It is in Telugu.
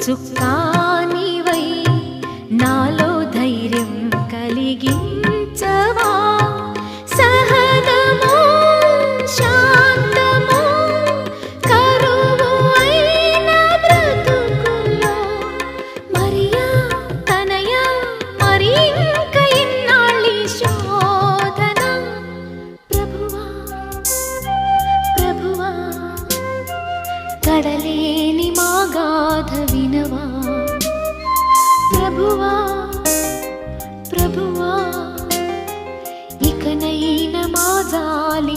చుక్కానివై నాలో ధైర్యం కలిగించవా. సహనము శాంతము కరువు అయిన బ్రతుకులో మరియా తనయ మరి ఇంక ఇన్నాళ్ళి శోధన. ప్రభువా ప్రభువా కడలేని మా గాథ వినవా. ప్రభువా ప్రభువా ఇకనైన మా జాలి